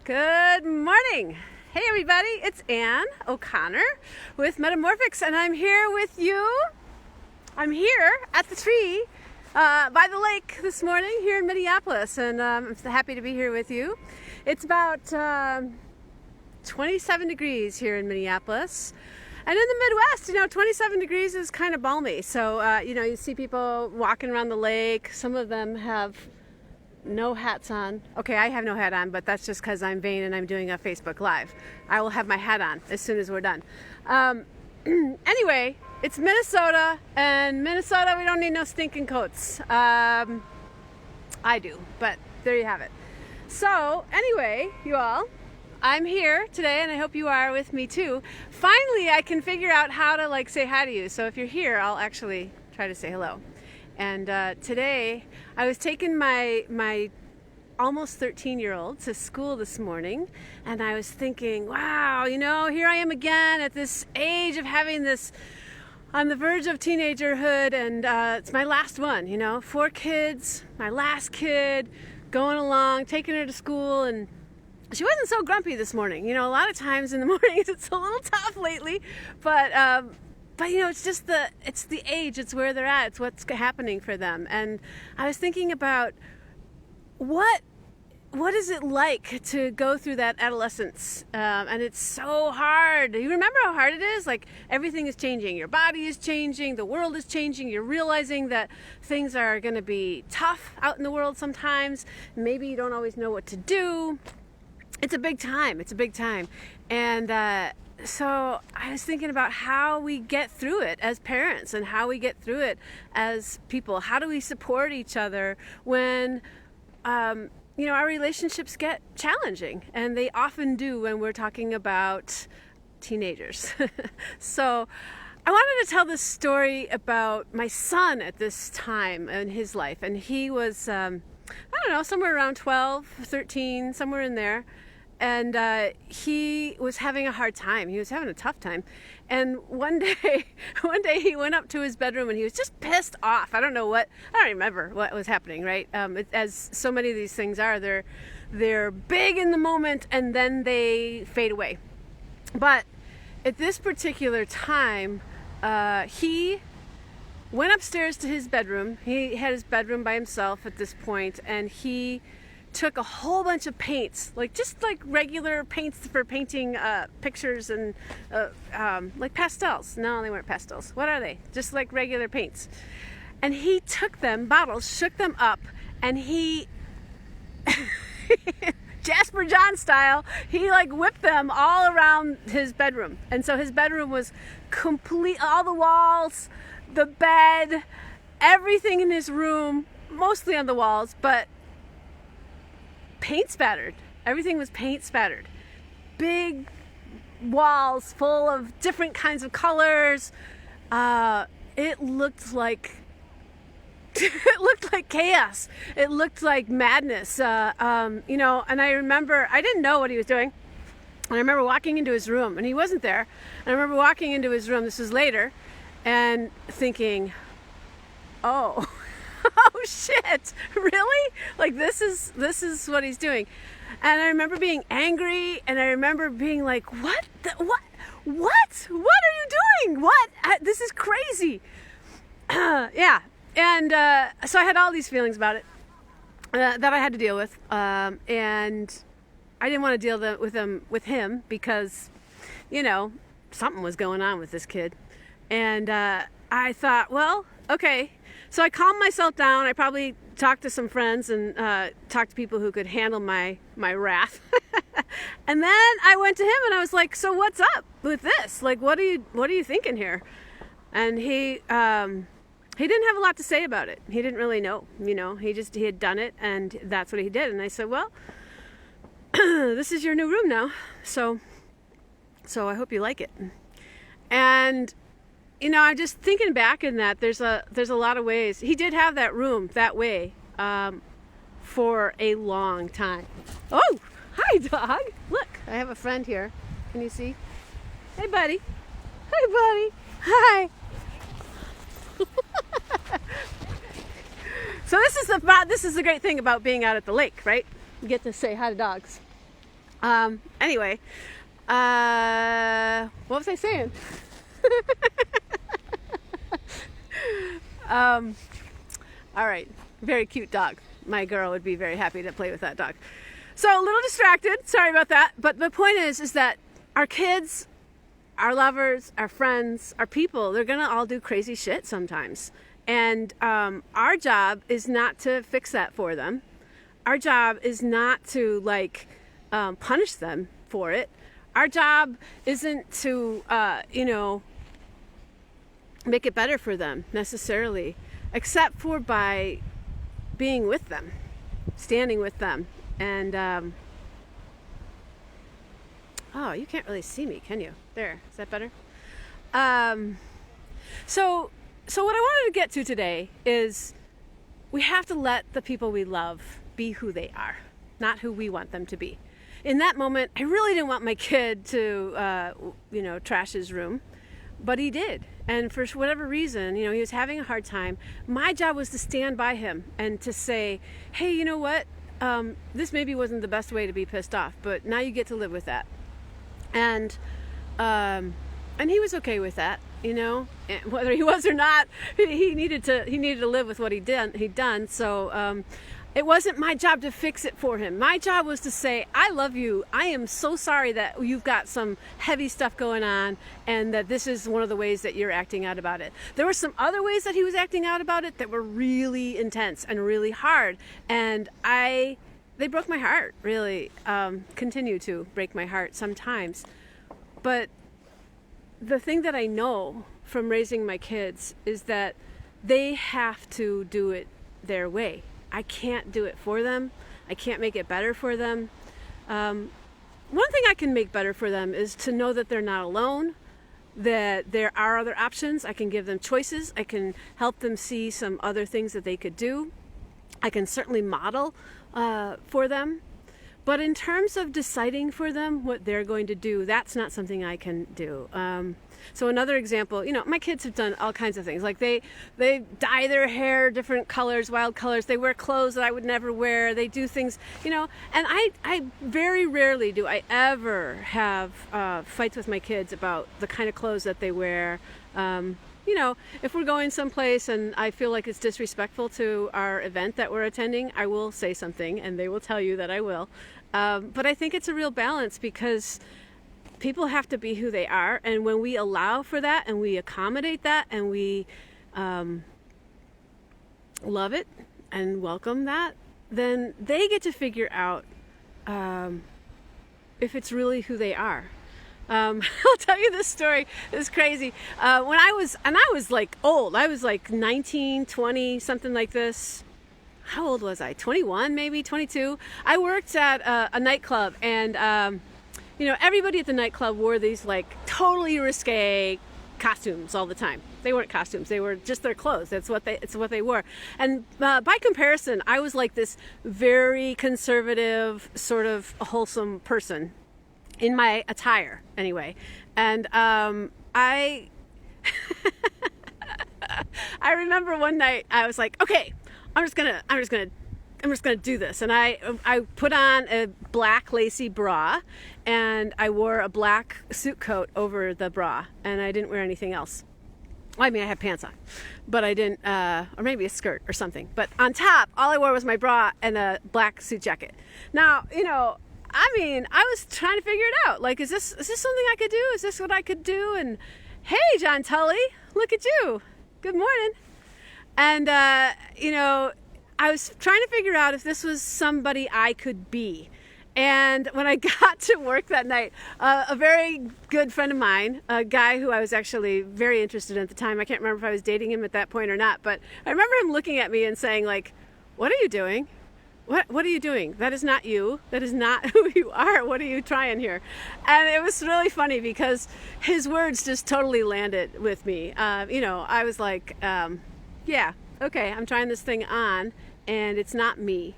Good morning. Hey everybody, it's Ann O'Connor with Metamorphics, and I'm here with you. I'm here at the tree by the lake this morning here in Minneapolis, and I'm happy to be here with you. It's about 27 degrees here in Minneapolis. And in the Midwest, 27 degrees is kind of balmy. So, you see people walking around the lake. Some of them have no hats on. Okay, I have no hat on, but that's just because I'm vain and I'm doing a Facebook Live. I will have my hat on as soon as we're done. Anyway, it's Minnesota, and Minnesota, we don't need no stinking coats. I do, but there you have it. So, anyway, you all, I'm here today, and I hope you are with me too. Finally, I can figure out how to say hi to you. So if you're here, I'll actually try to say hello. And today, I was taking my almost 13-year-old to school this morning, and I was thinking, wow, here I am again at this age of having this, on the verge of teenagerhood, and it's my last one, 4 kids, my last kid, going along, taking her to school, and she wasn't so grumpy this morning. A lot of times in the mornings it's a little tough lately, but it's just it's the age, it's where they're at, it's what's happening for them. And I was thinking about what is it like to go through that adolescence, and it's so hard. You remember how hard it is? Everything is changing, your body is changing, the world is changing, you're realizing that things are going to be tough out in the world sometimes. Maybe you don't always know what to do. It's a big time. And so I was thinking about how we get through it as parents and how we get through it as people. How do we support each other when, our relationships get challenging? And they often do when we're talking about teenagers. So I wanted to tell this story about my son at this time in his life. And he was, somewhere around 12, 13, somewhere in there. And he was having a hard time. He was having a tough time. And one day he went up to his bedroom and he was just pissed off. I don't remember what was happening, right? As so many of these things are, they're big in the moment and then they fade away. But at this particular time, he went upstairs to his bedroom. He had his bedroom by himself at this point, and he took a whole bunch of paints, just regular paints for painting pictures and pastels. No, they weren't pastels. What are they? Just regular paints. And he took them, bottles, shook them up, and he Jasper John style, he whipped them all around his bedroom. And so his bedroom was complete, all the walls, the bed, everything in his room, mostly on the walls, but paint spattered. Everything was paint spattered. Big walls full of different kinds of colors. It looked like chaos. It looked like madness. And I remember, I didn't know what he was doing. And I remember walking into his room, and he wasn't there. And I remember walking into his room, this was later, and thinking, oh shit, really? This is what he's doing. And I remember being angry, and I remember being like, what are you doing? This is crazy. Yeah. And so I had all these feelings about it that I had to deal with, and I didn't want to deal with him because something was going on with this kid. And I thought, well, okay. So I calmed myself down. I probably talked to some friends and talked to people who could handle my wrath. And then I went to him and I was like, so what's up with this? What are you thinking here? And he didn't have a lot to say about it. He didn't really know, he had done it and that's what he did. And I said, well, this is your new room now. So I hope you like it. And I'm just thinking back in that there's a lot of ways. He did have that room that way for a long time. Oh, hi, dog. Look, I have a friend here. Can you see? Hey, buddy. Hi, buddy. Hi. So this is the great thing about being out at the lake, right? You get to say hi to dogs. Anyway, what was I saying? All right, very cute dog. My girl would be very happy to play with that dog. So a little distracted, sorry about that. But the point is that our kids, our lovers, our friends, our people, they're gonna all do crazy shit sometimes. And our job is not to fix that for them. Our job is not to punish them for it. Our job isn't to, make it better for them necessarily, except for by being with them, standing with them. And, oh, you can't really see me, can you? There, is that better? So what I wanted to get to today is we have to let the people we love be who they are, not who we want them to be. In that moment, I really didn't want my kid to, trash his room, but he did. And for whatever reason, he was having a hard time. My job was to stand by him and to say, hey, you know what? This maybe wasn't the best way to be pissed off, but now you get to live with that. And he was okay with that, whether he was or not. He needed to live with what he'd done. So it wasn't my job to fix it for him. My job was to say, I love you. I am so sorry that you've got some heavy stuff going on and that this is one of the ways that you're acting out about it. There were some other ways that he was acting out about it that were really intense and really hard. And they broke my heart, really. Continue to break my heart sometimes. But the thing that I know from raising my kids is that they have to do it their way. I can't do it for them. I can't make it better for them. One thing I can make better for them is to know that they're not alone, that there are other options. I can give them choices. I can help them see some other things that they could do. I can certainly model for them. But in terms of deciding for them what they're going to do, that's not something I can do. So another example, my kids have done all kinds of things. Like they dye their hair different colors, wild colors. They wear clothes that I would never wear. They do things, and I very rarely do I ever have fights with my kids about the kind of clothes that they wear. If we're going someplace and I feel like it's disrespectful to our event that we're attending, I will say something and they will tell you that I will. But I think it's a real balance because people have to be who they are. And when we allow for that and we accommodate that and we love it and welcome that, then they get to figure out if it's really who they are. I'll tell you this story. It's crazy. When I was like old. I was like 19, 20, something like this. How old was I? 21, maybe 22. I worked at a nightclub, and everybody at the nightclub wore these like totally risque costumes all the time. They weren't costumes; they were just their clothes. It's what they wore. And by comparison, I was like this very conservative, sort of wholesome person in my attire, anyway. And I remember one night I was like, okay, I'm just gonna do this. And I put on a black lacy bra and I wore a black suit coat over the bra and I didn't wear anything else. Well, I mean, I had pants on, but I didn't, or maybe a skirt or something. But on top, all I wore was my bra and a black suit jacket. Now, I was trying to figure it out. Like, is this something I could do? Is this what I could do? And hey, John Tully, look at you. Good morning. And, I was trying to figure out if this was somebody I could be. And when I got to work that night, a very good friend of mine, a guy who I was actually very interested in at the time, I can't remember if I was dating him at that point or not, but I remember him looking at me and saying, like, what are you doing? What are you doing? That is not you. That is not who you are. What are you trying here? And it was really funny because his words just totally landed with me. I was like, yeah, okay, I'm trying this thing on and it's not me.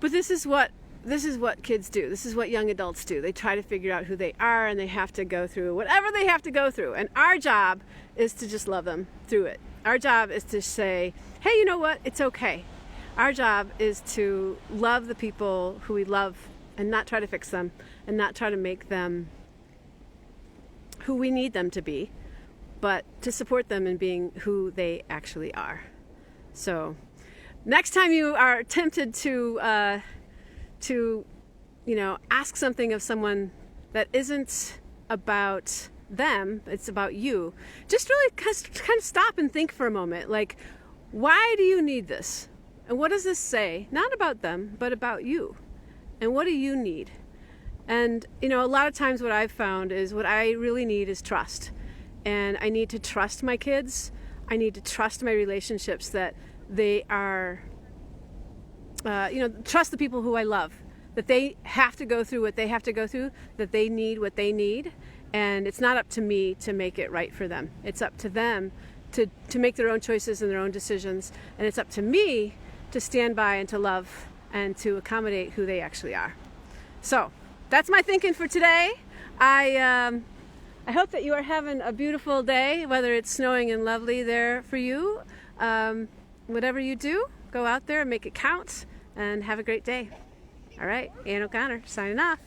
But this is what kids do. This is what young adults do. They try to figure out who they are and they have to go through whatever they have to go through. And our job is to just love them through it. Our job is to say, hey, you know what? It's okay. Our job is to love the people who we love and not try to fix them and not try to make them who we need them to be, but to support them in being who they actually are. So next time you are tempted to ask something of someone that isn't about them, it's about you, just really kind of stop and think for a moment. Like, why do you need this? And what does this say? Not about them, but about you. And what do you need? And, a lot of times what I've found is what I really need is trust. And I need to trust my kids. I need to trust my relationships, that they are, trust the people who I love, that they have to go through what they have to go through, that they need what they need. And it's not up to me to make it right for them. It's up to them to make their own choices and their own decisions. And it's up to me to stand by and to love and to accommodate who they actually are. So that's my thinking for today. I hope that you are having a beautiful day, whether it's snowing and lovely there for you. Whatever you do, go out there and make it count and have a great day. All right, Ann O'Connor signing off.